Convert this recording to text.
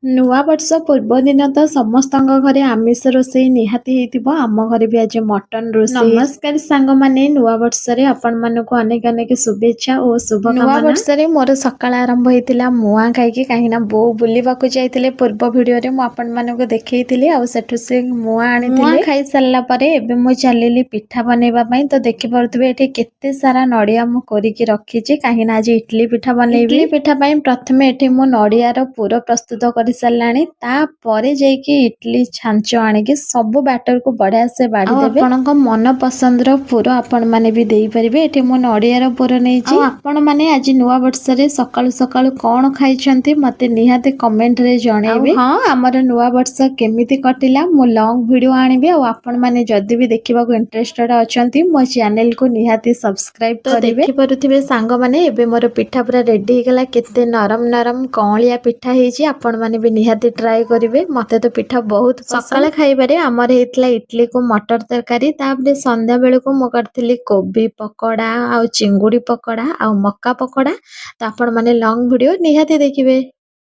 ନୂଆ ବର୍ଷ ପୂର୍ବ ଦିନ ତ ସମସ୍ତଙ୍କ ଘରେ ଆମିଷ ରୋଷେଇ ନିହାତି ହେଇଥିବ। ଆମ ଘରେ ବି ଆଜି ମଟନ ରୋଷେଇ। ନମସ୍କାର ସାଙ୍ଗମାନେ, ନୂଆ ବର୍ଷରେ ଆପଣମାନଙ୍କୁ ଅନେକ ଅନେକ ଶୁଭେଚ୍ଛା ଓ ଶୁଭକାମନା। ନୂଆ ବର୍ଷରେ ମୋର ସକାଳ ଆରମ୍ଭ ହେଇଥିଲା ମୁଆଁ ଖାଇକି, କାହିଁକିନା ବୋଉ ବୁଲିବାକୁ ଯାଇଥିଲେ। ପୂର୍ବ ଭିଡ଼ିଓରେ ମୁଁ ଆପଣମାନଙ୍କୁ ଦେଖେଇଥିଲି, ଆଉ ସେଠୁ ସେ ମୁଆଁ ଆଣିଥିଲେ। ମୁଆଁ ଖାଇସାରିଲା ପରେ ଏବେ ମୁଁ ଚାଲିଲି ପିଠା ବନେଇବା ପାଇଁ। ତ ଦେଖିପାରୁଥିବେ ଏଠି କେତେ ସାରା ନଡ଼ିଆ ମୁଁ କୋରିକି ରଖିଛି, କାହିଁକିନା ଆଜି ଇଟଲି ପିଠା ବନେଇବି। ଇଟଲି ପିଠା ପାଇଁ ପ୍ରଥମେ ଏଠି ମୁଁ ନଡ଼ିଆର ପୁର ପ୍ରସ୍ତୁତ କରି ସାରିଲାଣି। ତାପରେ ଯାଇକି ଇଟଲି ଛାଞ୍ଚ ଆଣିକି ସବୁ ବ୍ୟାଟରକୁ ବଢିଆ ସେ ବାଢି ଦେବେ। ଆପଣଙ୍କ ମନ ପସନ୍ଦର ପୁର ଆପଣ ମାନେ ବି ଦେଇପାରିବେ। ଏଠି ମୁଁ ନଡ଼ିଆର ପୁର ନେଇଛି। ଆଉ ଆପଣ ମାନେ ଆଜି ନୂଆ ବର୍ଷରେ ସକାଳୁ ସକାଳୁ କଣ ଖାଇଛନ୍ତି ମତେ ନିହାତି କମେଣ୍ଟରେ ଜଣେଇବେ। ହଁ, ଆମର ନୂଆ ବର୍ଷ କେମିତି କଟିଲା ମୁଁ ଲଙ୍ଗ ଭିଡିଓ ଆଣିବି। ଆଉ ଆପଣ ମାନେ ଯଦି ବି ଦେଖିବାକୁ ଇଣ୍ଟରେଷ୍ଟେଡ ଅଛନ୍ତି ମୋ ଚ୍ୟାନେଲକୁ ନିହାତି ସବସ୍କ୍ରାଇବ କରିବେ। ଦେଖିପାରୁଥିବେ ସାଙ୍ଗମାନେ, ଏବେ ମୋର ପିଠା ପୁରା ରେଡି ହେଇଗଲା। କେତେ ନରମ ନରମ କଅଁଳିଆ ପିଠା ହେଇଛି। ଆପଣ ମାନେ ବି ନିହାତି ଟ୍ରାଏ କରିବେ। ମତେ ତ ପିଠା ବହୁତ ପସନ୍ଦ। ସକାଳ ଖାଇବାରେ ଆମର ହେଇଥିଲା ଇଟଲିକୁ ମଟର ତରକାରୀ। ତାପରେ ସନ୍ଧ୍ୟା ବେଳକୁ ମୁଁ କରିଥିଲି କୋବି ପକୋଡା, ଆଉ ଚିଙ୍ଗୁଡି ପକୋଡା, ଆଉ ମକା ପକୋଡା। ତ ଆପଣ ମାନେ ଲଙ୍ଗ ଭିଡିଓ ନିହାତି ଦେଖିବେ।